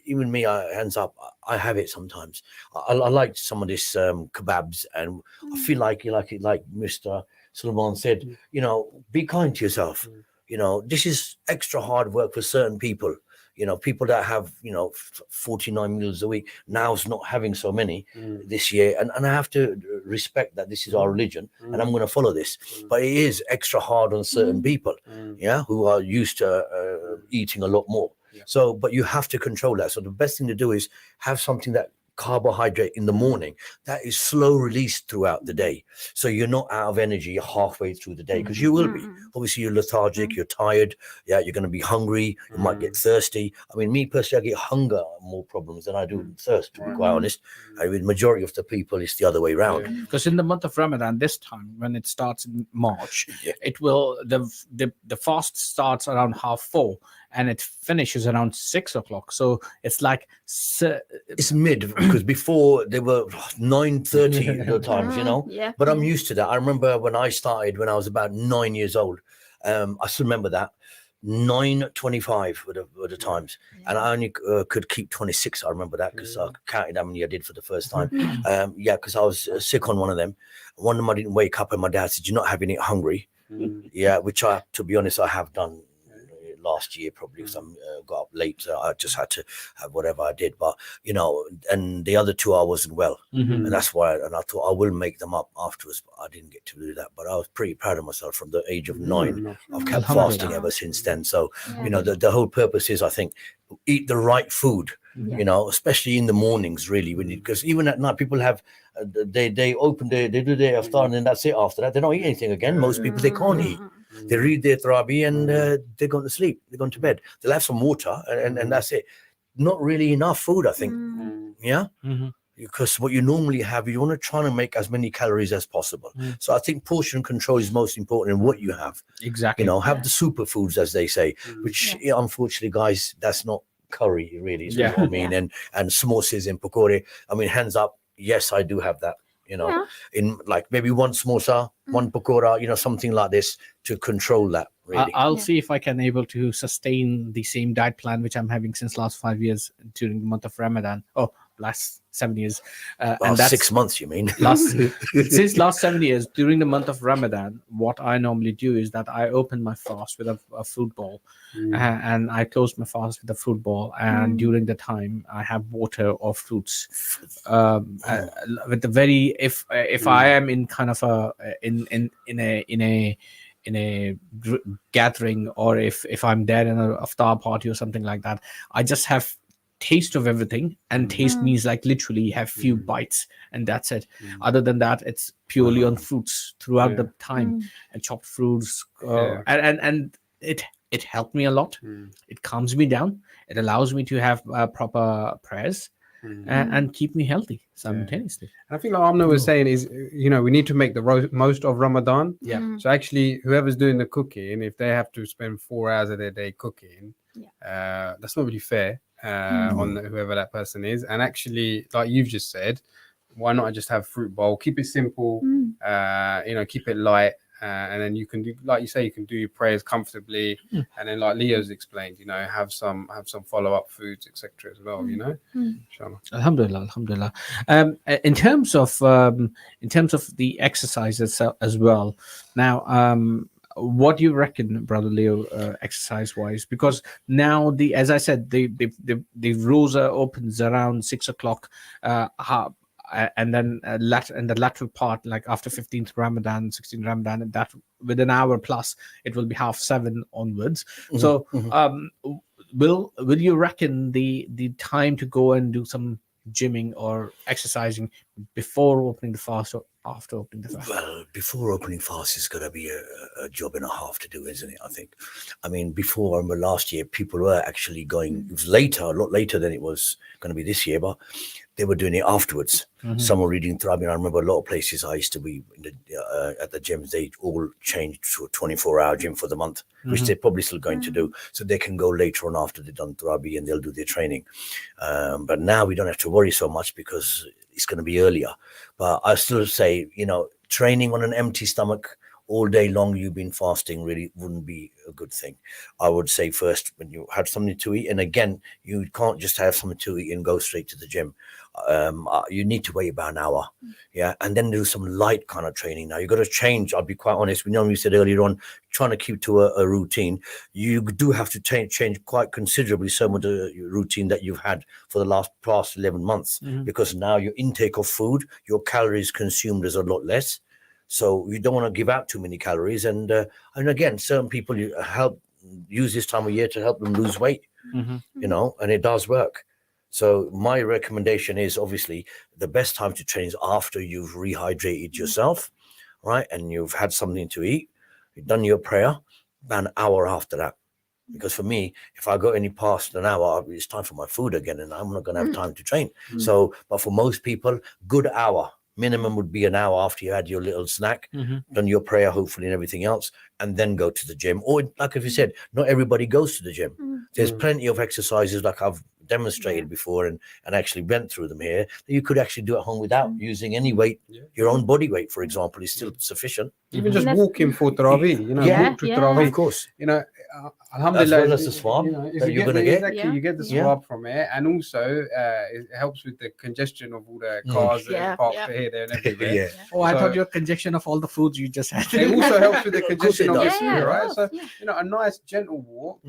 even me, hands up, I have it sometimes. I like some of this kebabs, and I feel like Mr. Suliman said, be kind to yourself. This is extra hard work for certain people. People that have, 49 meals a week, now's not having so many this year. And I have to respect that this is our religion, and I'm going to follow this. But it is extra hard on certain people, who are used to eating a lot more. So, but you have to control that. So the best thing to do is have something that carbohydrate in the morning, that is slow released throughout the day. So you're not out of energy halfway through the day, because you will be. Obviously, you're lethargic, you're tired, yeah, you're going to be hungry, you might get thirsty. I mean, me personally, I get hunger more problems than I do thirst, to be quite honest. I mean, majority of the people, it's the other way around. Because in the month of Ramadan, this time when it starts in March, it will the fast starts around 4:30 and it finishes around 6 o'clock. So it's like it's mid, because before they were 9:30 at the times, you know. Yeah. But I'm used to that. I remember when I started when I was about 9 years old. I still remember that 9:25 were the times, and I only could keep 26. I remember that because I counted how many I did for the first time. Yeah, because I was sick on one of them. One of them I didn't wake up, and my dad said, "You're not having it hungry." Yeah, which I, to be honest, I have done last year probably, because I got up late, so I just had to have whatever I did. But you know, and the other two I wasn't well, and that's why. And I thought I will make them up afterwards, but I didn't get to do that. But I was pretty proud of myself. From the age of 9, I've kept fasting ever since then. So you know, the whole purpose is, I think, eat the right food. You know, especially in the mornings, really, because even at night people have they open they do their iftar and then that's it. After that, they don't eat anything again. Most people, they can't eat. They read their Tarabi and they're going to sleep. They're going to bed. They'll have some water and that's it. Not really enough food, I think. Yeah. Because what you normally have, you want to try to make as many calories as possible. So I think portion control is most important in what you have. Exactly. You know, have the superfoods, as they say, which unfortunately, guys, that's not curry, really. Is what I mean. And samosas and pakore. I mean, hands up. Yes, I do have that. You know, in like maybe one samosa, one pakora, you know, something like this to control that. Really, I'll see if I can able to sustain the same diet plan which I'm having since last 5 years during the month of Ramadan. Oh, last 7 years. And that's 6 months, you mean? Since last 7 years, during the month of Ramadan, what I normally do is that I open my fast with a fruit bowl, and I close my fast with a fruit bowl. And during the time, I have water or fruits. With the very if I am in kind of a in a gathering, or if I'm there in a iftar party or something like that, I just have taste of everything, and taste means like literally have few bites and that's it. Other than that, it's purely on fruits throughout the time, and chopped fruits, and it helped me a lot. It calms me down. It allows me to have proper prayers and keep me healthy simultaneously. I think like Amna was saying is, you know, we need to make the most of Ramadan. So actually, whoever's doing the cooking, if they have to spend 4 hours of their day cooking, that's not really fair on whoever that person is. And actually, like you've just said, why not just have fruit bowl? Keep it simple. You know, keep it light. And then you can do, like you say, you can do your prayers comfortably, and then like Leo's explained, you know, have some follow-up foods, etc. as well, you know. Inshallah. Alhamdulillah. In terms of the exercises as well, now what do you reckon, brother Leo, exercise wise? Because now as I said, the rosa opens around 6 o'clock, and then the lateral part, like after 15th Ramadan, 16th Ramadan, and that with an hour plus, it will be 7:30 onwards. So will you reckon the time to go and do some gymming or exercising before opening the fast or after opening the fast? Well, before opening fast is going to be a job and a half to do, isn't it? I think. I mean, before, I remember last year, people were actually going, it was later, a lot later than it was going to be this year, but they were doing it afterwards. Some were reading through. I mean, I remember a lot of places I used to be at the gyms, they all changed to a 24-hour gym for the month, which they're probably still going to do. So they can go later on after they've done Tarabi and they'll do their training. But now we don't have to worry so much because it's going to be earlier. But I still say, you know, training on an empty stomach all day long, you've been fasting, really wouldn't be a good thing. I would say first, when you had something to eat, and again, you can't just have something to eat and go straight to the gym. You need to wait about an hour, and then do some light kind of training. Now you've got to change. I'll be quite honest. We know you said earlier on, trying to keep to a routine. You do have to change quite considerably some of the routine that you've had for the past 11 months, because now your intake of food, your calories consumed is a lot less. So you don't want to give out too many calories. And again, certain people use this time of year to help them lose weight, you know, and it does work. So my recommendation is obviously the best time to train is after you've rehydrated yourself, right? And you've had something to eat, you've done your prayer, about an hour after that. Because for me, if I go any past an hour, it's time for my food again, and I'm not going to have time to train. So, but for most people, good hour minimum would be an hour after you had your little snack, done your prayer, hopefully, and everything else, and then go to the gym. Or, like if you said, not everybody goes to the gym. There's plenty of exercises like I've demonstrated before and actually went through them here that you could actually do at home without using any weight. Your own body weight, for example, is still sufficient. Even just walking for Tarawih, you know, walk to Tarawih. Of course. You know, Alhamdulillah. As well as the swab that you're going to get. Exactly, you get the swab from it. And also, it helps with the congestion of all the cars that parked here, there, and everywhere. Oh, I thought your congestion of all the foods you just had. It also helps with the congestion of the food, right? Course, So, you know, a nice gentle walk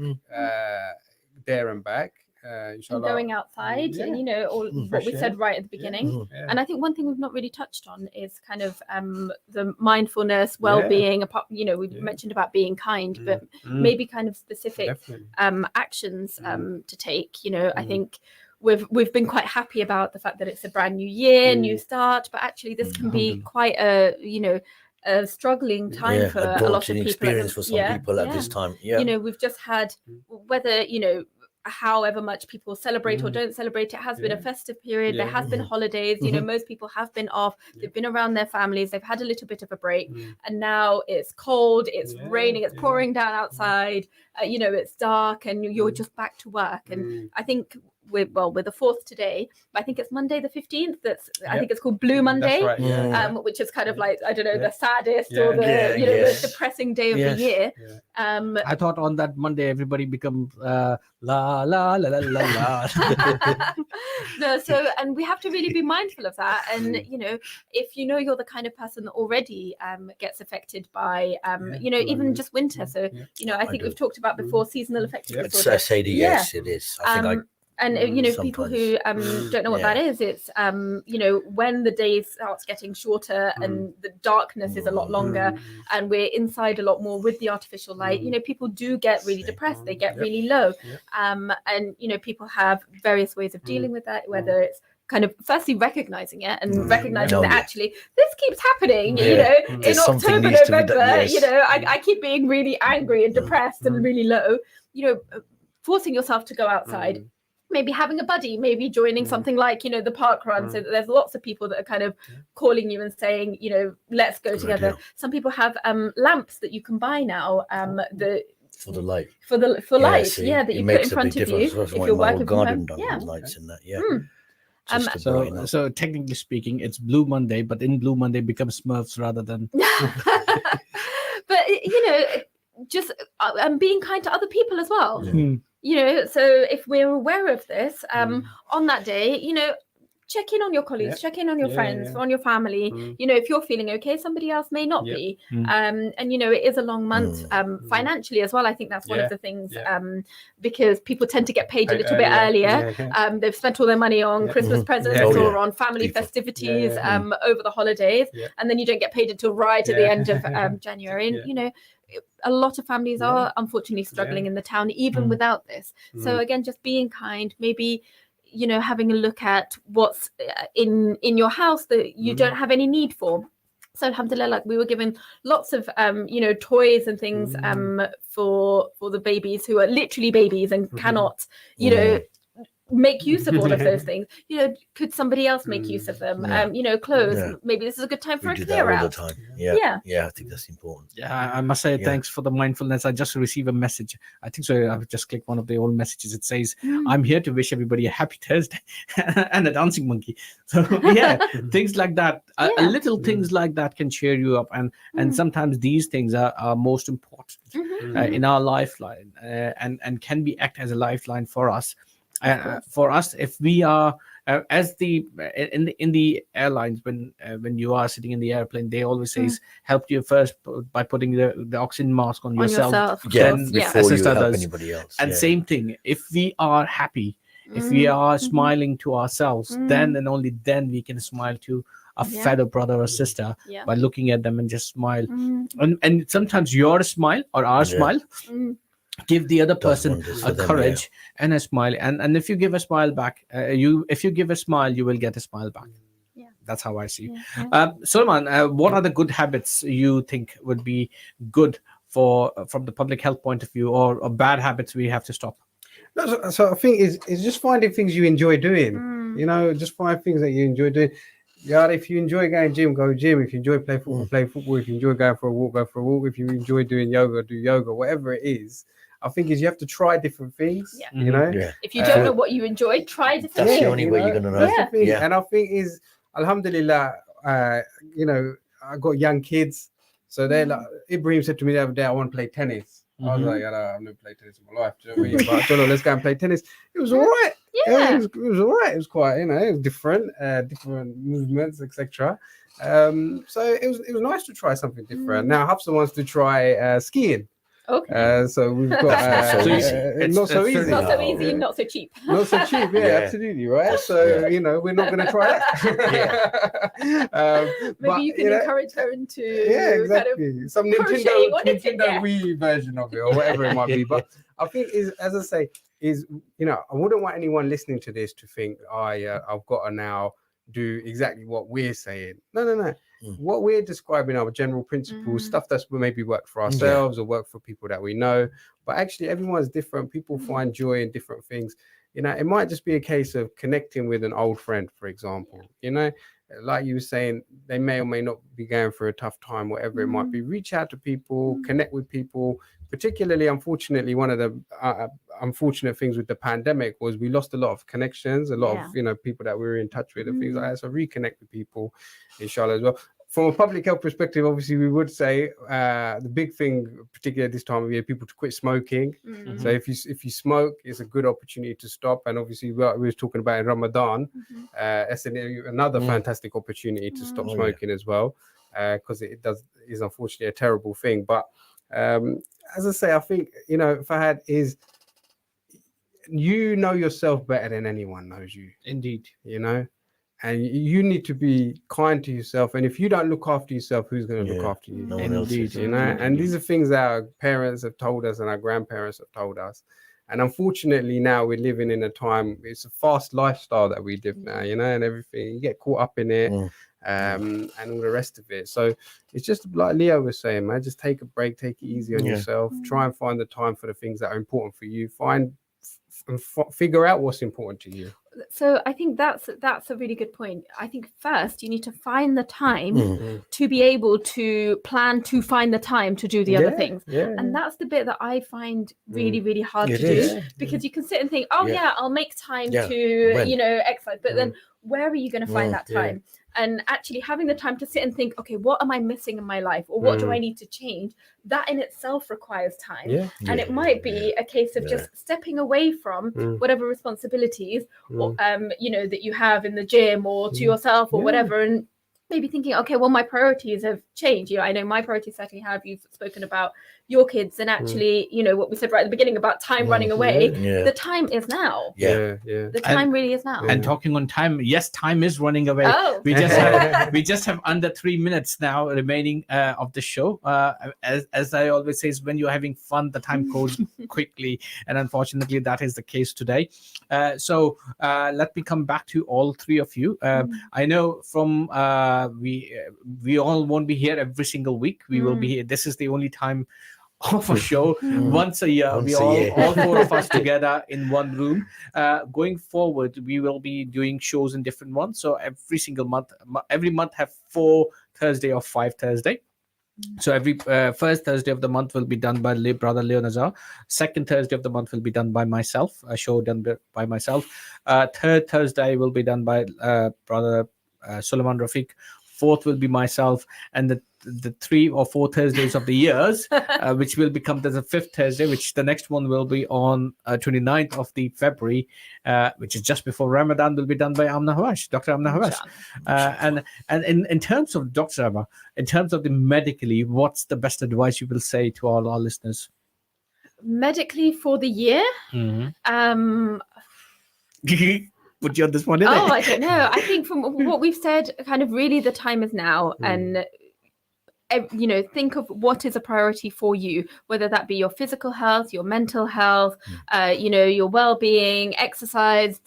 there and back. And going outside, and you know, all what we said right at the beginning. And I think one thing we've not really touched on is kind of the mindfulness, well-being. You know, we mentioned about being kind, but maybe kind of specific actions to take. You know, I think we've been quite happy about the fact that it's a brand new year, new start, but actually this can be quite a a struggling time for a lot of people. Experience for some people at this time. You know, we've just had whether however much people celebrate or don't celebrate, it has been a festive period. There has been holidays. You know, most people have been off. They've been around their families. They've had a little bit of a break, and now it's cold. It's raining. It's pouring down outside. You know, it's dark, and you're just back to work. And I think we're the 4th today, but I think it's Monday the 15th. I think it's called Blue Monday, which is kind of like, I don't know, the saddest or the the depressing day of the year. I thought on that Monday everybody becomes la la la la la la. No, so and we have to really be mindful of that. And you know, if you know you're the kind of person that already gets affected by you know, even just winter. So you know, I think we've talked about before seasonal affective disorder. It's SAD, yes, it is. I think and you know, people who don't know what that is, it's you know, when the day starts getting shorter and the darkness is a lot longer and we're inside a lot more with the artificial light, you know, people do get really depressed, they get really low. And you know, people have various ways of dealing with that, whether it's kind of firstly recognizing it and recognizing that actually this keeps happening, you know, in October, November, you know, I keep being really angry and depressed and really low, you know, forcing yourself to go outside. Maybe having a buddy, maybe joining something like, you know, the park run, so that there's lots of people that are kind of calling you and saying, you know, let's go together. Some people have lamps that you can buy now, for the light, light, that you put in front of you if you're working from home. Lights in that, So technically speaking, it's Blue Monday, but in Blue Monday becomes Smurfs rather than. But you know, just being kind to other people as well. You know, so if we're aware of this, on that day, you know, check in on your colleagues, check in on your friends, on your family. You know, if you're feeling okay, somebody else may not be. And you know, it is a long month financially as well. I think that's one of the things, because people tend to get paid a little bit earlier. They've spent all their money on Christmas presents or on family festivities over the holidays, and then you don't get paid until right at the end of January. And you know, a lot of families are unfortunately struggling in the town even without this. So again, just being kind, maybe, you know, having a look at what's in your house that you don't have any need for. So alhamdulillah, like we were given lots of you know, toys and things for the babies who are literally babies and cannot, you know, make use of all of those things. You know, could somebody else make use of them? You know, clothes. Maybe this is a good time for a clear out. All the time. I think that's important. I must say thanks for the mindfulness. I just received a message. I think so. I've just clicked one of the old messages. It says, "I'm here to wish everybody a happy Thursday," and a dancing monkey. So things like that, little things like that can cheer you up, and sometimes these things are most important in our lifeline, and can be act as a lifeline for us. For us, if we are as in the airlines, when you are sitting in the airplane, they always say help you first by putting the oxygen mask on yourself. Then before you help anybody else. And same thing, if we are happy, if we are smiling to ourselves, then and only then we can smile to a fellow brother or sister by looking at them and just smile. And sometimes your smile or our smile give the other Does person wonders a for them, courage and a smile. And if you give a smile back, if you give a smile, you will get a smile back. That's how I see. Suliman, what are the good habits you think would be good for from the public health point of view, or bad habits we have to stop? No, so I think it's just finding things you enjoy doing. You know, just find things that you enjoy doing. Yeah, if you enjoy going gym, go gym. If you enjoy play football, play football. If you enjoy going for a walk, go for a walk. If you enjoy doing yoga, do yoga. Whatever it is, I think is you have to try different things. Yeah. You know, If you don't know what you enjoy, try different That's things. the only way you're gonna know. That's the thing. Yeah. And I think is Alhamdulillah, you know, I got young kids, so they're like, Ibrahim said to me the other day, I want to play tennis. I was like, I've never played tennis in my life. Do you know what I mean? But I told her, let's go and play tennis. It was all right. Yeah. It was all right. It was quite, you know, it was different, different movements, etc. So it was nice to try something different. Now Hafsa wants to try skiing. Okay. So we've got Not so easy. not so easy. Not so easy, not so cheap. Not so cheap, yeah, absolutely, right? So you know, we're not going to try that. Maybe you can encourage her into exactly. Some crocheting or knitting, Nintendo Wii version of it, or whatever it might be. But I think is, as I say, is you know, I wouldn't want anyone listening to this to think, I've got to now do exactly what we're saying. No. What we're describing are general principles, stuff that's maybe worked for ourselves or work for people that we know. But actually, everyone's different. People find joy in different things. You know, it might just be a case of connecting with an old friend, for example. You know, like you were saying, they may or may not be going through a tough time, whatever it might be. Reach out to people, connect with people. Particularly, unfortunately, one of the unfortunate things with the pandemic was we lost a lot of connections, a lot of, you know, people that we were in touch with and things like that. So reconnect with people, inshallah, as well. From a public health perspective, obviously, we would say the big thing, particularly at this time of year, people to quit smoking. So if you smoke, it's a good opportunity to stop. And obviously, we were talking about in Ramadan, that's another fantastic opportunity to stop smoking as well, because it is unfortunately a terrible thing. But as I say, I think, you know, Fahad, is you know yourself better than anyone knows you. Indeed. You know, and you need to be kind to yourself. And if you don't look after yourself, who's going to look after you? No one else is. You know, and these are things that our parents have told us and our grandparents have told us. And unfortunately, now we're living in a time, it's a fast lifestyle that we live now, you know, and everything, you get caught up in it. And all the rest of it. So it's just like Leo was saying, man, just take a break, take it easy on yourself, try and find the time for the things that are important for you, figure out what's important to you. So I think that's a really good point. I think first you need to find the time to be able to plan to find the time to do the other things. And that's the bit that I find really, really hard to do, because you can sit and think, I'll make time to, you know, exercise. But then where are you going to find that time? And actually having the time to sit and think, okay, what am I missing in my life? Or what do I need to change? That in itself requires time. And it might be a case of just stepping away from whatever responsibilities or, you know, that you have in the gym or to yourself or whatever. And maybe thinking, okay, well, my priorities have changed. You know, I know my priorities certainly have. You've spoken about your kids and actually, you know, what we said right at the beginning about time running away. The time is now. The time really is now. And talking on time, yes, time is running away. We just have under 3 minutes now remaining of the show. As I always say, is when you're having fun, the time goes quickly, and unfortunately, that is the case today. So let me come back to all three of you. I know from we all won't be here every single week. We will be here. This is the only time of a show once a year. All four of us together in one room. Going forward, we will be doing shows in different months. So every single month, every month have 4 Thursday or 5 Thursday. So every first Thursday of the month will be done by brother Leo Nazar. Second Thursday of the month will be done by myself, a show done by myself. Third Thursday will be done by brother Suliman Rafiq. Fourth will be myself, and the 3 or 4 Thursdays of the years, which will become the 5th Thursday, which the next one will be on 29th of the February, which is just before Ramadan, will be done by Amna Hawash, Dr. Amna Hawash. And in terms of Dr. Amma, in terms of the medically, what's the best advice you will say to all our listeners? Medically for the year? Put you on this one, oh, I don't know. I think from what we've said, kind of really the time is now. And think of what is a priority for you, whether that be your physical health, your mental health, your well-being, exercise,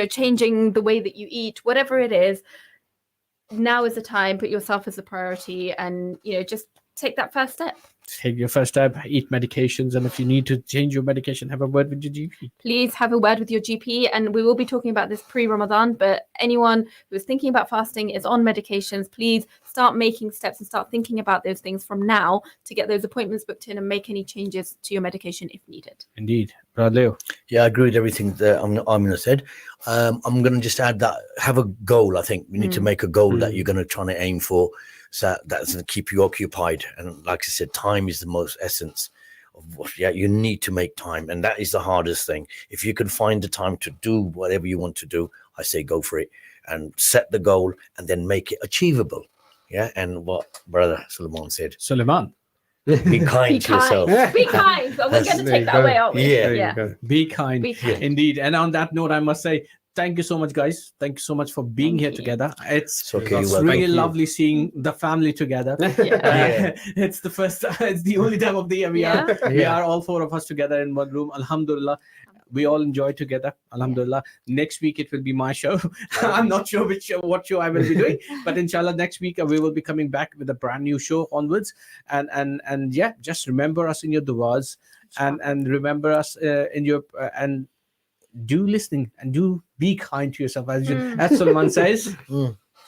changing the way that you eat, whatever it is. Now is the time. Put yourself as a priority, and just take that first step. Take your first step, eat medications, and if you need to change your medication, have a word with your GP. Please have a word with your GP, and we will be talking about this pre-Ramadan, but anyone who is thinking about fasting, is on medications, please start making steps and start thinking about those things from now to get those appointments booked in and make any changes to your medication if needed. Indeed. Brother Leo. Yeah, I agree with everything that Amina said. I'm going to just add that have a goal. I think we need to make a goal that you're going to try to aim for. So that's going to keep you occupied. And like I said, time is the most essence of you need to make time. And that is the hardest thing. If you can find the time to do whatever you want to do, I say go for it and set the goal and then make it achievable. Yeah. And what Brother Suliman said. Suliman. Be kind to yourself. Be kind. We're going to take that away, aren't we? Yeah. Be kind. Be kind. Indeed. And on that note, I must say, thank you so much, guys. Thank you so much for being here together. It's really lovely seeing the family together. It's the first, it's the only time of the year we are all four of us together in one room. Alhamdulillah. We all enjoy together. Alhamdulillah. Next week it will be my show. I'm not sure what show I will be doing, but inshallah next week we will be coming back with a brand new show onwards. And yeah, just remember us in your du'as and remember us in your and do listening and do be kind to yourself, as Suliman says.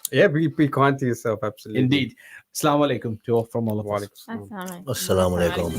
Yeah, be kind to yourself. Absolutely. Indeed. Assalamu alaikum from all of us. Assalamu alaikum.